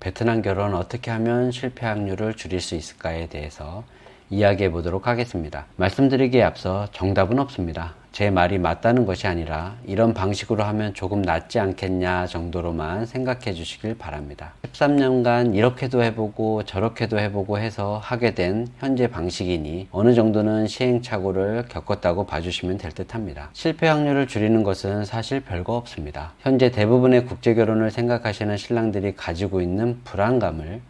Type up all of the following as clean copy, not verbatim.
베트남 결혼 어떻게 하면 실패 확률을 줄일 수 있을까에 대해서 이야기해 보도록 하겠습니다. 말씀드리기에 앞서 정답은 없습니다. 제 말이 맞다는 것이 아니라 이런 방식으로 하면 조금 낫지 않겠냐 정도로만 생각해 주시길 바랍니다. 13년간 이렇게도 해보고 저렇게도 해보고 해서 하게 된 현재 방식이니 어느 정도는 시행착오를 겪었다고 봐주시면 될 듯 합니다. 실패 확률을 줄이는 것은 사실 별거 없습니다. 현재 대부분의 국제결혼을 생각하시는 신랑들이 가지고 있는 불안감을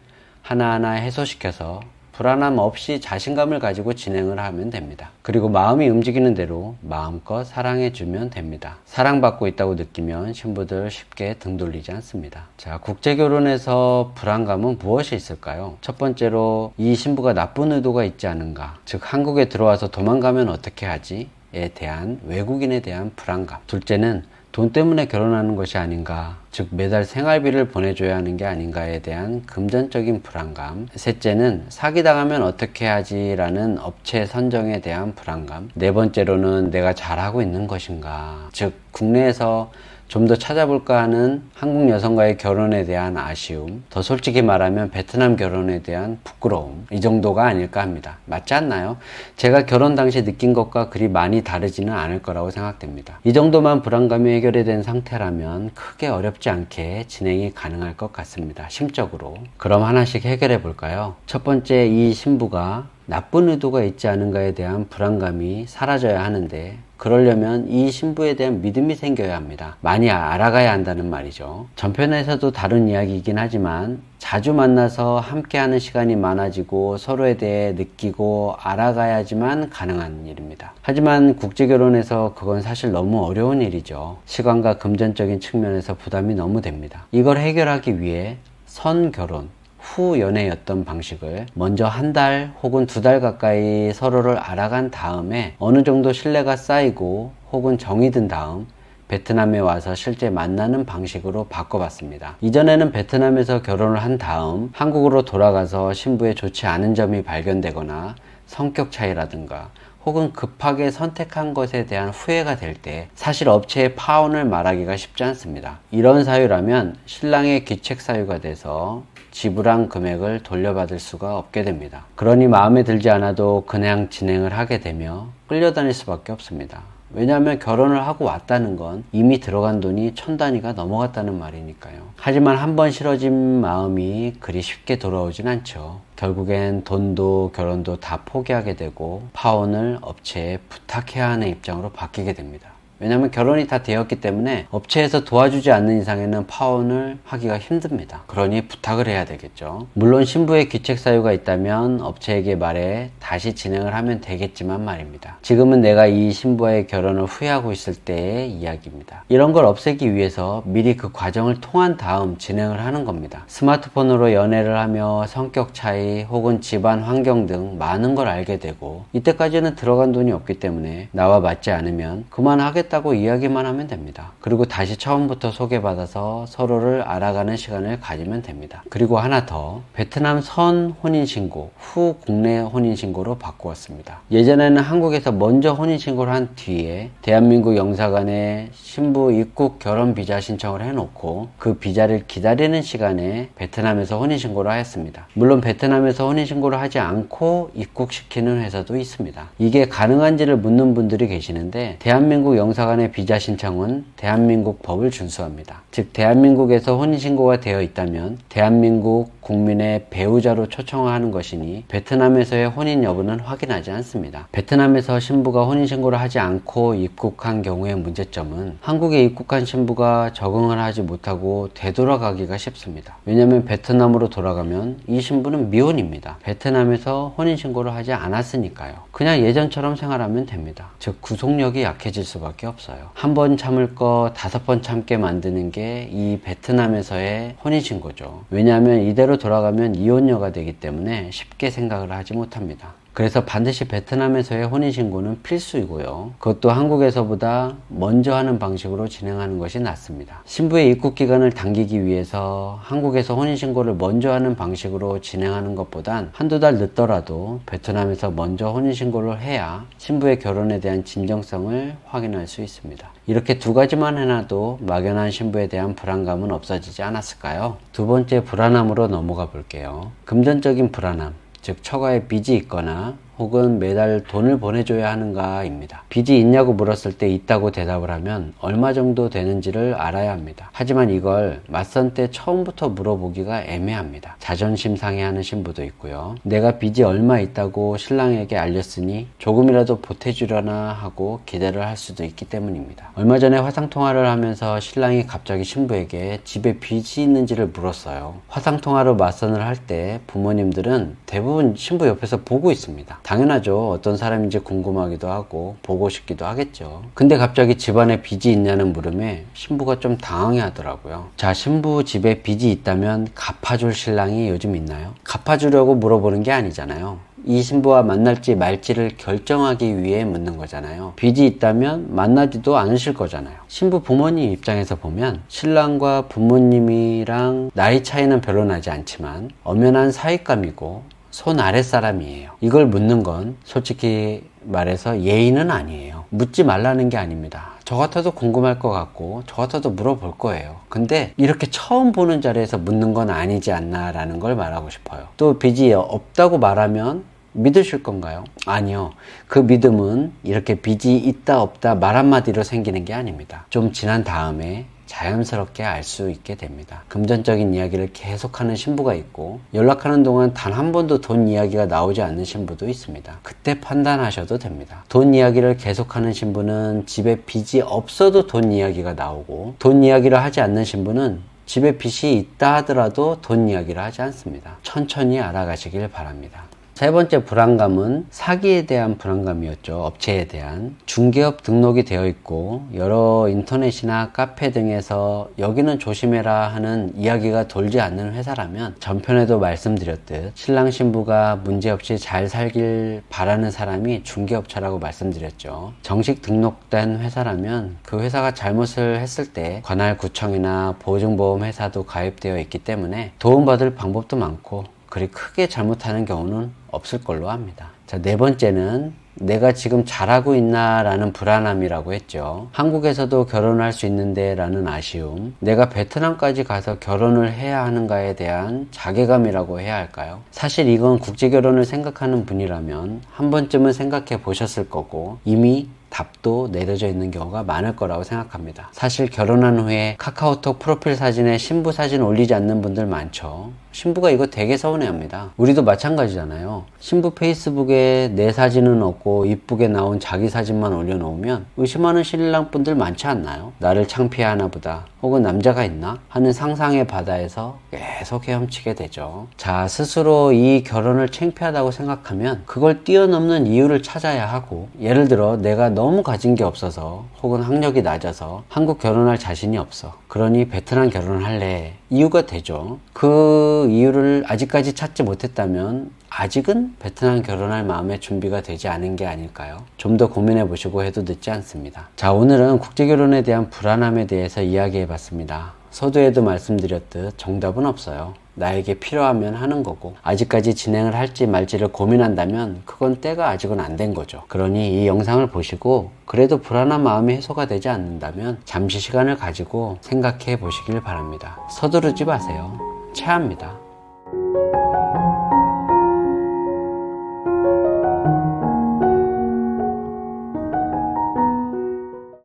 하나하나 해소시켜서 불안함 없이 자신감을 가지고 진행을 하면 됩니다. 그리고 마음이 움직이는 대로 마음껏 사랑해주면 됩니다. 사랑받고 있다고 느끼면 신부들 쉽게 등 돌리지 않습니다. 자, 국제결혼에서 불안감은 무엇이 있을까요? 첫 번째로 이 신부가 나쁜 의도가 있지 않은가, 즉 한국에 들어와서 도망가면 어떻게 하지? 에 대한 외국인에 대한 불안감. 둘째는 돈 때문에 결혼하는 것이 아닌가, 즉 매달 생활비를 보내줘야 하는 게 아닌가에 대한 금전적인 불안감. 셋째는 사기당하면 어떻게 하지 라는 업체 선정에 대한 불안감. 네 번째로는 내가 잘하고 있는 것인가, 즉 국내에서 좀 더 찾아볼까 하는 한국 여성과의 결혼에 대한 아쉬움, 더 솔직히 말하면 베트남 결혼에 대한 부끄러움, 이 정도가 아닐까 합니다. 맞지 않나요? 제가 결혼 당시 느낀 것과 그리 많이 다르지는 않을 거라고 생각됩니다. 이 정도만 불안감이 해결이 된 상태라면 크게 어렵지 않게 진행이 가능할 것 같습니다. 심적으로. 그럼 하나씩 해결해 볼까요? 첫 번째, 이 신부가 나쁜 의도가 있지 않은가에 대한 불안감이 사라져야 하는데, 그러려면 이 신부에 대한 믿음이 생겨야 합니다. 많이 알아가야 한다는 말이죠. 전편에서도 다룬 이야기이긴 하지만 자주 만나서 함께하는 시간이 많아지고 서로에 대해 느끼고 알아가야지만 가능한 일입니다. 하지만 국제결혼에서 그건 사실 너무 어려운 일이죠. 시간과 금전적인 측면에서 부담이 너무 됩니다. 이걸 해결하기 위해 선결혼, 후 연애였던 방식을 먼저 한 달 혹은 두 달 가까이 서로를 알아간 다음에 어느 정도 신뢰가 쌓이고 혹은 정이 든 다음 베트남에 와서 실제 만나는 방식으로 바꿔봤습니다. 이전에는 베트남에서 결혼을 한 다음 한국으로 돌아가서 신부의 좋지 않은 점이 발견되거나 성격 차이라든가 혹은 급하게 선택한 것에 대한 후회가 될 때 사실 업체의 파혼을 말하기가 쉽지 않습니다. 이런 사유라면 신랑의 귀책 사유가 돼서 지불한 금액을 돌려받을 수가 없게 됩니다. 그러니 마음에 들지 않아도 그냥 진행을 하게 되며 끌려다닐 수밖에 없습니다. 왜냐하면 결혼을 하고 왔다는 건 이미 들어간 돈이 1000단위가 넘어갔다는 말이니까요. 하지만 한번 싫어진 마음이 그리 쉽게 돌아오진 않죠. 결국엔 돈도 결혼도 다 포기하게 되고 파혼을 업체에 부탁해야 하는 입장으로 바뀌게 됩니다. 왜냐하면 결혼이 다 되었기 때문에 업체에서 도와주지 않는 이상에는 파혼을 하기가 힘듭니다. 그러니 부탁을 해야 되겠죠. 물론 신부의 귀책 사유가 있다면 업체에게 말해 다시 진행을 하면 되겠지만 말입니다. 지금은 내가 이 신부와의 결혼을 후회하고 있을 때의 이야기입니다. 이런 걸 없애기 위해서 미리 그 과정을 통한 다음 진행을 하는 겁니다. 스마트폰으로 연애를 하며 성격 차이 혹은 집안 환경 등 많은 걸 알게 되고, 이때까지는 들어간 돈이 없기 때문에 나와 맞지 않으면 그만하겠다고 이야기만 하면 됩니다. 그리고 다시 처음부터 소개받아서 서로를 알아가는 시간을 가지면 됩니다. 그리고 하나 더, 베트남 선 혼인신고, 후 국내 혼인신고로 바꾸었습니다. 예전에는 한국에서 먼저 혼인신고를 한 뒤에 대한민국 영사관에 신부 입국 결혼 비자 신청을 해놓고 그 비자를 기다리는 시간에 베트남에서 혼인신고를 하였습니다. 물론 베트남에서 혼인신고를 하지 않고 입국시키는 회사도 있습니다. 이게 가능한지를 묻는 분들이 계시는데, 대한민국 영사관의 비자 신청은 대한민국 법을 준수합니다. 즉 대한민국에서 혼인신고가 되어 있다면 대한민국 국민의 배우자로 초청하는 것이니 베트남에서의 혼인 여부는 확인하지 않습니다. 베트남에서 신부가 혼인신고를 하지 않고 입국한 경우의 문제점은 한국에 입국한 신부가 적응을 하지 못하고 되돌아가기가 쉽습니다. 왜냐하면 베트남으로 돌아가면 이 신부는 미혼입니다. 베트남에서 혼인신고를 하지 않았으니까요. 그냥 예전처럼 생활하면 됩니다. 즉 구속력이 약해질 수밖에 없어요. 한 번 참을 거 5번 참게 만드는 게 이 베트남에서의 혼인신고죠. 왜냐하면 이대로 돌아가면 이혼녀가 되기 때문에 쉽게 생각을 하지 못합니다. 그래서 반드시 베트남에서의 혼인신고는 필수이고요. 그것도 한국에서보다 먼저 하는 방식으로 진행하는 것이 낫습니다. 신부의 입국 기간을 당기기 위해서 한국에서 혼인신고를 먼저 하는 방식으로 진행하는 것보단 한두 달 늦더라도 베트남에서 먼저 혼인신고를 해야 신부의 결혼에 대한 진정성을 확인할 수 있습니다. 이렇게 두 가지만 해놔도 막연한 신부에 대한 불안감은 없어지지 않았을까요? 두 번째 불안함으로 넘어가 볼게요. 금전적인 불안함, 즉 처가에 빚이 있거나 혹은 매달 돈을 보내줘야 하는가입니다. 빚이 있냐고 물었을 때 있다고 대답을 하면 얼마 정도 되는지를 알아야 합니다. 하지만 이걸 맞선 때 처음부터 물어보기가 애매합니다. 자존심 상해하는 신부도 있고요. 내가 빚이 얼마 있다고 신랑에게 알렸으니 조금이라도 보태주려나 하고 기대를 할 수도 있기 때문입니다. 얼마 전에 화상통화를 하면서 신랑이 갑자기 신부에게 집에 빚이 있는지를 물었어요. 화상통화로 맞선을 할 때 부모님들은 대부분 신부 옆에서 보고 있습니다. 당연하죠. 어떤 사람인지 궁금하기도 하고 보고 싶기도 하겠죠. 근데 갑자기 집안에 빚이 있냐는 물음에 신부가 좀 당황해 하더라고요. 자, 신부 집에 빚이 있다면 갚아줄 신랑이 요즘 있나요? 갚아주려고 물어보는 게 아니잖아요. 이 신부와 만날지 말지를 결정하기 위해 묻는 거잖아요. 빚이 있다면 만나지도 않으실 거잖아요. 신부 부모님 입장에서 보면 신랑과 부모님이랑 나이 차이는 별로 나지 않지만 엄연한 사윗감이고 손 아랫사람이에요. 이걸 묻는 건 솔직히 말해서 예의는 아니에요. 묻지 말라는 게 아닙니다. 저 같아도 궁금할 것 같고 저 같아도 물어볼 거예요. 근데 이렇게 처음 보는 자리에서 묻는 건 아니지 않나라는 걸 말하고 싶어요. 또 빚이 없다고 말하면 믿으실 건가요? 아니요. 그 믿음은 이렇게 빚이 있다 없다 말 한마디로 생기는 게 아닙니다. 좀 지난 다음에 자연스럽게 알 수 있게 됩니다. 금전적인 이야기를 계속하는 신부가 있고 연락하는 동안 단 한 번도 돈 이야기가 나오지 않는 신부도 있습니다. 그때 판단하셔도 됩니다. 돈 이야기를 계속하는 신부는 집에 빚이 없어도 돈 이야기가 나오고 돈 이야기를 하지 않는 신부는 집에 빚이 있다 하더라도 돈 이야기를 하지 않습니다. 천천히 알아가시길 바랍니다. 세 번째 불안감은 사기에 대한 불안감이었죠. 업체에 대한. 중개업 등록이 되어 있고 여러 인터넷이나 카페 등에서 여기는 조심해라 하는 이야기가 돌지 않는 회사라면 전편에도 말씀드렸듯 신랑 신부가 문제없이 잘 살길 바라는 사람이 중개업체라고 말씀드렸죠. 정식 등록된 회사라면 그 회사가 잘못을 했을 때 관할구청이나 보증보험 회사도 가입되어 있기 때문에 도움받을 방법도 많고 그리 크게 잘못하는 경우는 없을 걸로 합니다. 자, 네 번째는 내가 지금 잘하고 있나 라는 불안함이라고 했죠. 한국에서도 결혼할 수 있는데 라는 아쉬움, 내가 베트남까지 가서 결혼을 해야 하는가에 대한 자괴감이라고 해야 할까요? 사실 이건 국제결혼을 생각하는 분이라면 한 번쯤은 생각해 보셨을 거고 이미 답도 내려져 있는 경우가 많을 거라고 생각합니다. 사실 결혼한 후에 카카오톡 프로필 사진에 신부 사진 올리지 않는 분들 많죠. 신부가 이거 되게 서운해합니다. 우리도 마찬가지잖아요. 신부 페이스북에 내 사진은 없고 이쁘게 나온 자기 사진만 올려놓으면 의심하는 신랑분들 많지 않나요? 나를 창피해하나 보다 혹은 남자가 있나 하는 상상의 바다에서 계속 헤엄치게 되죠. 자, 스스로 이 결혼을 창피하다고 생각하면 그걸 뛰어넘는 이유를 찾아야 하고, 예를 들어 내가 너무 가진 게 없어서 혹은 학력이 낮아서 한국 결혼할 자신이 없어, 그러니 베트남 결혼을 할래, 이유가 되죠. 그 이유를 아직까지 찾지 못했다면 아직은 베트남 결혼할 마음의 준비가 되지 않은 게 아닐까요? 좀 더 고민해 보시고 해도 늦지 않습니다. 자, 오늘은 국제결혼에 대한 불안함에 대해서 이야기해 봤습니다. 서두에도 말씀드렸듯 정답은 없어요. 나에게 필요하면 하는 거고, 아직까지 진행을 할지 말지를 고민한다면 그건 때가 아직은 안 된 거죠. 그러니 이 영상을 보시고 그래도 불안한 마음이 해소가 되지 않는다면 잠시 시간을 가지고 생각해 보시길 바랍니다. 서두르지 마세요. 체합니다.